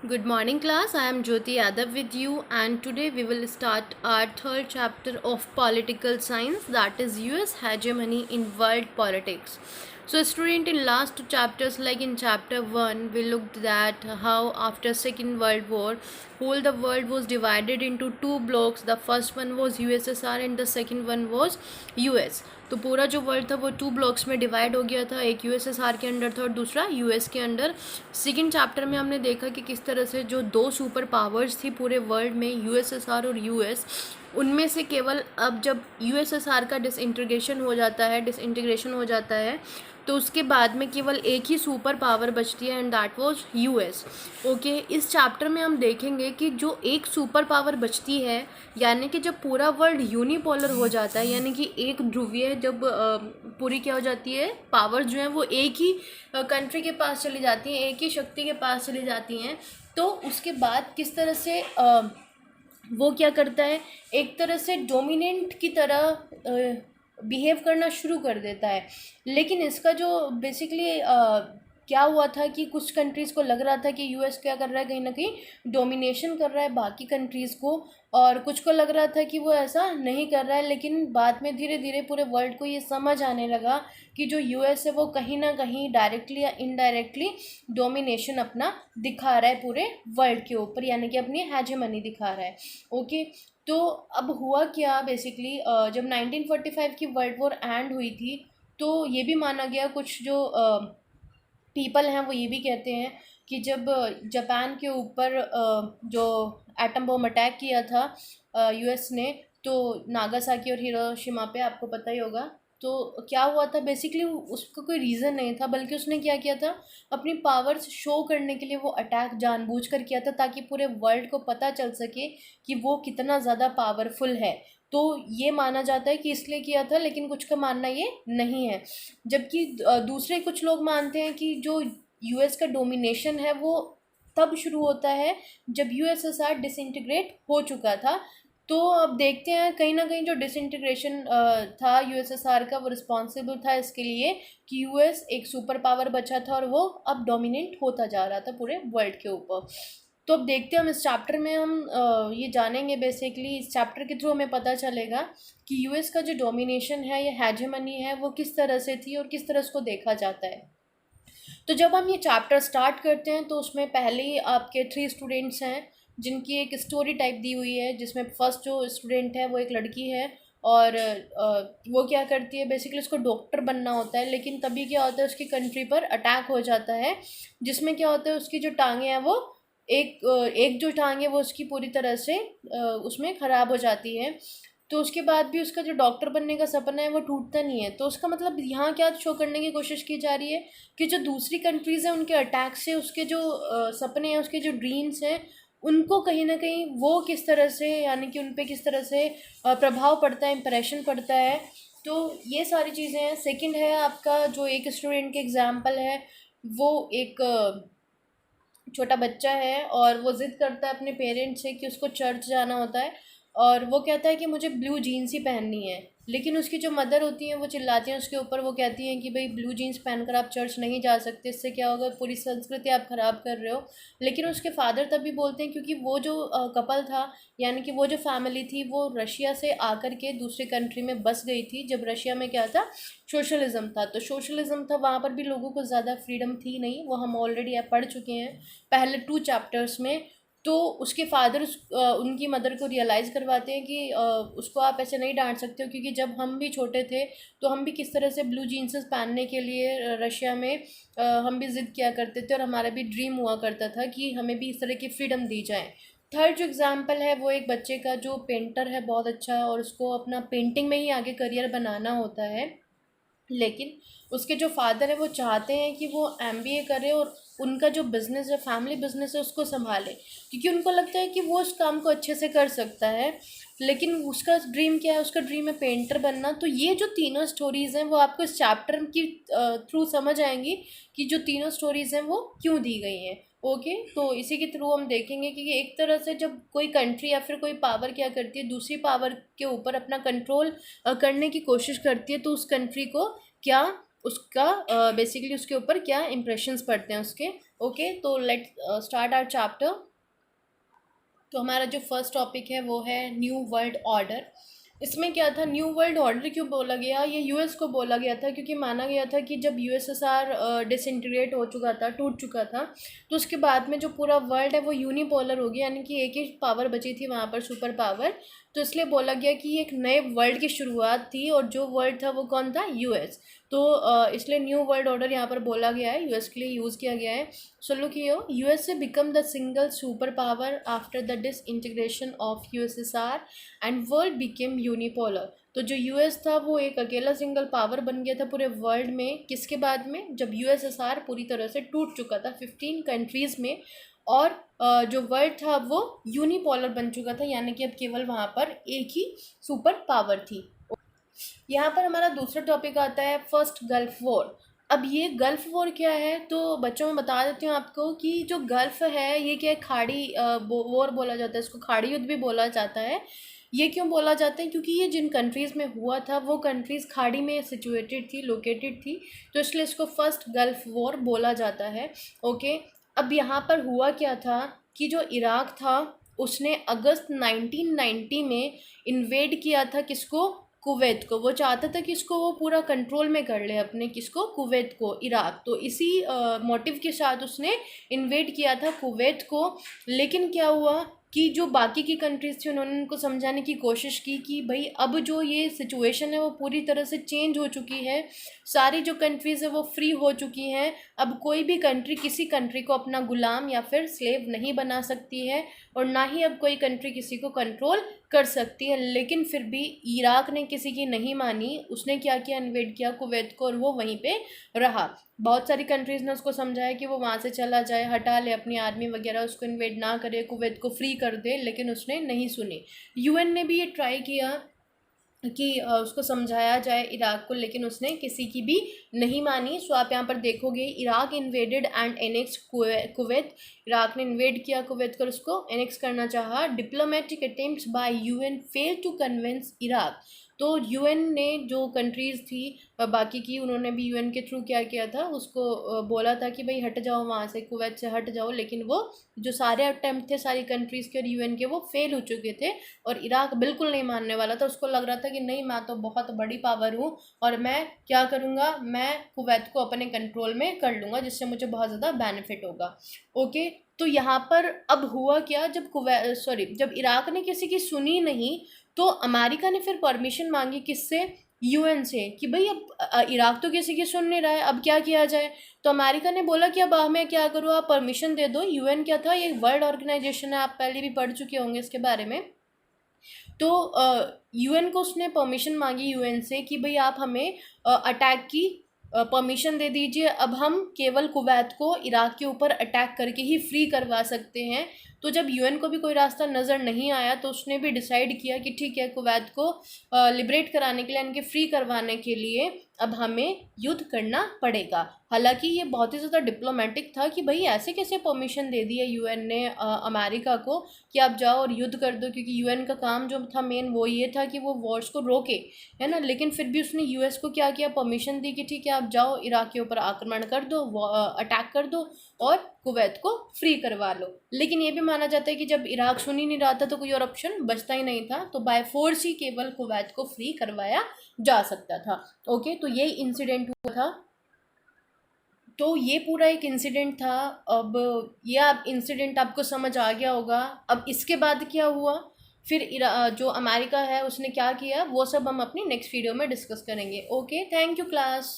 Good morning, class. I am Jyoti Yadav with you, and today we will start our third chapter of political science, that is US hegemony in world politics. So, student, in last two chapters, like in chapter 1, we looked at how after Second World War, whole the world was divided into two blocks. The first one was USSR and the second one was US. तो पूरा जो world था वो two blocks में divide हो गया था, एक यूएसएसआर के अंडर था और दूसरा यूएस के अंडर. सेकेंड चैप्टर में हमने देखा कि किस तरह से जो दो सुपर पावर्स थी पूरे वर्ल्ड में, यूएसएसआर और यूएस, उनमें से केवल अब जब यूएसएसआर का डिसइंटीग्रेशन हो जाता है तो उसके बाद में केवल एक ही सुपर पावर बचती है and that was US. Okay, इस चैप्टर में हम देखेंगे कि जो एक सुपर पावर बचती है, यानी कि जब पूरा वर्ल्ड यूनिपोलर हो जाता है, यानी कि एक ध्रुवीय जब पूरी क्या हो जाती है, पावर जो है वो एक ही कंट्री के पास चली जाती हैं, एक ही शक्ति के पास चली जाती हैं, तो उसके बाद किस तरह से वो क्या करता है, एक तरह से डोमिनेंट की तरह बिहेव करना शुरू कर देता है. लेकिन इसका जो बेसिकली क्या हुआ था कि कुछ कंट्रीज़ को लग रहा था कि यूएस क्या कर रहा है, कहीं ना कहीं डोमिनेशन कर रहा है बाकी कंट्रीज़ को, और कुछ को लग रहा था कि वो ऐसा नहीं कर रहा है. लेकिन बाद में धीरे धीरे पूरे वर्ल्ड को ये समझ आने लगा कि जो यूएस है वो कहीं ना कहीं डायरेक्टली या इनडायरेक्टली डोमिनेशन अपना दिखा रहा है पूरे वर्ल्ड के ऊपर, यानी कि अपनी हेजेमनी दिखा रहा है. ओके, तो अब हुआ क्या बेसिकली, जब 1945 की वर्ल्ड वॉर एंड हुई थी तो ये भी माना गया, कुछ जो पीपल हैं वो ये भी कहते हैं कि जब जापान के ऊपर जो एटम बम अटैक किया था यूएस ने, तो नागासाकी और हिरोशिमा पे, आपको पता ही होगा, तो क्या हुआ था बेसिकली, उसका कोई रीज़न नहीं था, बल्कि उसने क्या किया था, अपनी पावर्स शो करने के लिए वो अटैक जानबूझकर किया था ताकि पूरे वर्ल्ड को पता चल सके कि वो कितना ज़्यादा पावरफुल है. तो ये माना जाता है कि इसलिए किया था, लेकिन कुछ का मानना ये नहीं है. जबकि दूसरे कुछ लोग मानते हैं कि जो यूएस का डोमिनेशन है वो तब शुरू होता है जब यूएसएसआर डिसइंटीग्रेट हो चुका था. तो अब देखते हैं, कहीं ना कहीं जो डिसइंटीग्रेशन था यूएसएसआर का, वो रिस्पॉन्सिबल था इसके लिए कि यूएस एक सुपर पावर बचा था और वो अब डोमिनेट होता जा रहा था पूरे वर्ल्ड के ऊपर. तो अब देखते हैं, हम इस चैप्टर में हम ये जानेंगे, बेसिकली इस चैप्टर के थ्रू हमें पता चलेगा कि यूएस का जो डोमिनेशन है, ये हेजेमनी है, वो किस तरह से थी और किस तरह इसको देखा जाता है. तो जब हम ये चैप्टर स्टार्ट करते हैं तो उसमें पहले ही आपके 3 स्टूडेंट्स हैं जिनकी एक स्टोरी टाइप दी हुई है, जिसमें फर्स्ट जो स्टूडेंट है वो एक लड़की है और वो क्या करती है, बेसिकली उसको डॉक्टर बनना होता है. लेकिन तभी क्या होता है, उसकी कंट्री पर अटैक हो जाता है, जिसमें क्या होता है, उसकी जो टांगें हैं वो एक जो टांग है वो उसकी पूरी तरह से उसमें ख़राब हो जाती है. तो उसके बाद भी उसका जो डॉक्टर बनने का सपना है वो टूटता नहीं है. तो उसका मतलब यहाँ क्या शो करने की कोशिश की जा रही है कि जो दूसरी कंट्रीज़ हैं उनके अटैक से उसके जो सपने हैं, उसके जो ड्रीम्स हैं, उनको कहीं ना कहीं वो किस तरह से, यानी कि उन पे किस तरह से प्रभाव पड़ता है, इम्प्रेशन पड़ता है. तो ये सारी चीज़ें हैं. सेकंड है आपका जो एक स्टूडेंट के एग्जाम्पल है, वो एक छोटा बच्चा है और वो ज़िद करता है अपने पेरेंट्स से कि उसको चर्च जाना होता है, और वो कहता है कि मुझे ब्लू जीन्स ही पहननी है. लेकिन उसकी जो मदर होती हैं वो चिल्लाती हैं उसके ऊपर, वो कहती हैं कि भाई ब्लू जीन्स पहनकर आप चर्च नहीं जा सकते, इससे क्या होगा, पूरी संस्कृति आप ख़राब कर रहे हो. लेकिन उसके फादर तभी बोलते हैं, क्योंकि वो जो कपल था, यानी कि वो जो फैमिली थी, वो रशिया से आकर के दूसरी कंट्री में बस गई थी जब रशिया में क्या था, सोशलिज़म था. तो सोशलिज़म था, वहाँ पर भी लोगों को ज़्यादा फ्रीडम थी नहीं, वो हम ऑलरेडी अब पढ़ चुके हैं पहले 2 चैप्टर्स में. तो उसके फादर उनकी मदर को रियलाइज़ करवाते हैं कि उसको आप ऐसे नहीं डांट सकते हो, क्योंकि जब हम भी छोटे थे तो हम भी किस तरह से ब्लू जीन्सेस पहनने के लिए रशिया में हम भी ज़िद किया करते थे, और हमारा भी ड्रीम हुआ करता था कि हमें भी इस तरह की फ्रीडम दी जाए. थर्ड जो एग्ज़ाम्पल है वो एक बच्चे का जो पेंटर है बहुत अच्छा, और उसको अपना पेंटिंग में ही आगे करियर बनाना होता है. लेकिन उसके जो फादर है वो चाहते हैं कि वो एमबीए करे और उनका जो बिज़नेस है, फैमिली बिज़नेस है, उसको संभाले, क्योंकि उनको लगता है कि वो उस काम को अच्छे से कर सकता है. लेकिन उसका ड्रीम क्या है, उसका ड्रीम है पेंटर बनना. तो ये जो तीनों स्टोरीज़ हैं वो आपको इस चैप्टर की थ्रू समझ आएंगी कि जो तीनों स्टोरीज़ हैं वो क्यों दी गई हैं. ओके, तो इसी के थ्रू हम देखेंगे कि एक तरह से जब कोई कंट्री या फिर कोई पावर क्या करती है, दूसरी पावर के ऊपर अपना कंट्रोल करने की कोशिश करती है, तो उस कंट्री को क्या, उसका बेसिकली उसके ऊपर क्या इम्प्रेशंस पड़ते हैं उसके ओके, तो लेट स्टार्ट आवर चैप्टर। तो हमारा जो फर्स्ट टॉपिक है वो है न्यू वर्ल्ड ऑर्डर। इसमें क्या था, न्यू वर्ल्ड ऑर्डर क्यों बोला गया, ये यूएस को बोला गया था क्योंकि माना गया था कि जब यूएसएसआर डिसइंटीग्रेट हो चुका था, टूट चुका था, तो उसके बाद में जो पूरा वर्ल्ड है वो यूनिपोलर हो गया, यानी कि एक ही पावर बची थी वहाँ पर, सुपर पावर। तो इसलिए बोला गया कि एक नए वर्ल्ड की शुरुआत थी, और जो वर्ल्ड था वो कौन था, यूएस। तो इसलिए न्यू वर्ल्ड ऑर्डर यहाँ पर बोला गया है, यूएस के लिए यूज़ किया गया है। So look here, USA become the single super power after the disintegration of USSR and world became unipolar. तो जो यूएस था वो एक अकेला सिंगल पावर बन गया था पूरे वर्ल्ड में, किसके बाद में, जब यूएसएसआर पूरी तरह से टूट चुका था 15 कंट्रीज़ में, और जो वर्ल्ड था वो यूनिपोलर बन चुका था, यानी कि अब केवल वहाँ पर एक ही सुपर पावर थी। यहाँ पर हमारा दूसरा टॉपिक आता है फर्स्ट गल्फ वॉर। अब ये गल्फ वॉर क्या है, तो बच्चों में बता देती हूँ आपको कि जो गल्फ है ये क्या है, खाड़ी वॉर बोला जाता है, इसको खाड़ी युद्ध भी बोला जाता है। ये क्यों बोला जाता है, क्योंकि ये जिन कंट्रीज़ में हुआ था वो कंट्रीज़ खाड़ी में सिचुएटेड थी, लोकेटेड थी, तो इसलिए इसको फर्स्ट गल्फ वॉर बोला जाता है। ओके, अब यहाँ पर हुआ क्या था कि जो इराक था उसने अगस्त 1990 में इन्वेड किया था, किसको, कुवैत को। वो चाहता था कि इसको वो पूरा कंट्रोल में कर ले अपने, किसको, कुवैत को, इराक। तो इसी मोटिव के साथ उसने इन्वेड किया था कुवैत को। लेकिन क्या हुआ कि जो बाकी की कंट्रीज़ थी उन्होंने उनको समझाने की कोशिश की कि भाई अब जो ये सिचुएशन है वो पूरी तरह से चेंज हो चुकी है, सारी जो कंट्रीज़ है वो फ्री हो चुकी हैं, अब कोई भी कंट्री किसी कंट्री को अपना गुलाम या फिर स्लेव नहीं बना सकती है, और ना ही अब कोई कंट्री किसी को कंट्रोल कर सकती है। लेकिन फिर भी इराक ने किसी की नहीं मानी, उसने क्या किया, इन्वेड किया कुवैत को, और वो वहीं पे रहा। बहुत सारी कंट्रीज़ ने उसको समझाया कि वो वहाँ से चला जाए, हटा ले अपनी आर्मी वगैरह, उसको इन्वेड ना करे, कुवैत को फ्री कर दे, लेकिन उसने नहीं सुनी। यूएन ने भी ये ट्राई किया कि उसको समझाया जाए इराक को, लेकिन उसने किसी की भी नहीं मानी। सो आप यहाँ पर देखोगे, Iraq invaded and annex Kuwait. Iraq ने इन्वेड किया कुवैत को, उसको एनेक्स करना चाहा। Diplomatic attempts by UN fail to convince Iraq. तो यूएन ने जो कंट्रीज़ थी बाकी की, उन्होंने भी यूएन के थ्रू क्या किया था, उसको बोला था कि भाई हट जाओ वहाँ से, कुवैत से हट जाओ, लेकिन वो जो सारे अटेम्प्ट थे सारी कंट्रीज़ के और यूएन के, वो फेल हो चुके थे, और इराक बिल्कुल नहीं मानने वाला था। उसको लग रहा था कि नहीं, मैं तो बहुत बड़ी पावर हूँ और मैं क्या करूँगा, मैं कुवैत को अपने कंट्रोल में कर लूँगा, जिससे मुझे बहुत ज़्यादा बेनिफिट होगा। ओके, तो यहाँ पर अब हुआ क्या, जब इराक ने किसी की सुनी नहीं, तो अमेरिका ने फिर परमिशन मांगी, किससे, यूएन से, कि भाई अब इराक तो किसी की सुन नहीं रहा है, अब क्या किया जाए। तो अमेरिका ने बोला कि अब मैं क्या करूँ, आप परमिशन दे दो। यूएन क्या था, ये वर्ल्ड ऑर्गेनाइजेशन है, आप पहले भी पढ़ चुके होंगे इसके बारे में। तो यूएन को उसने परमिशन मांगी यूएन से कि भाई आप हमें अटैक की परमिशन दे दीजिए, अब हम केवल कुवैत को इराक के ऊपर अटैक करके ही फ्री करवा सकते हैं। तो जब यूएन को भी कोई रास्ता नज़र नहीं आया, तो उसने भी डिसाइड किया कि ठीक है, कुवैत को लिबरेट कराने के लिए, इनके फ्री करवाने के लिए अब हमें युद्ध करना पड़ेगा। हालांकि ये बहुत ही ज़्यादा डिप्लोमेटिक था कि भाई ऐसे कैसे परमिशन दे दी है यूएन ने अमेरिका को कि आप जाओ और युद्ध कर दो, क्योंकि यूएन का काम जो था मेन वो ये था कि वो वॉर्स को रोके, है ना। लेकिन फिर भी उसने यूएस को क्या किया, परमिशन दी कि ठीक है, आप जाओ इराक के ऊपर आक्रमण कर दो, अटैक कर दो और कुवैत को फ्री करवा लो। लेकिन ये भी माना जाता है कि जब इराक सुन ही नहीं रहा था तो कोई और ऑप्शन बचता ही नहीं था, तो बाय फोर्स ही केवल कुवैत को फ्री करवाया जा सकता था। ओके, तो ये इंसिडेंट हुआ था। तो ये पूरा एक इंसिडेंट था। अब ये आप इंसिडेंट आपको समझ आ गया होगा। अब इसके बाद क्या हुआ, फिर जो अमेरिका है उसने क्या किया, वो सब हम अपनी नेक्स्ट वीडियो में डिस्कस करेंगे। Okay, thank you class.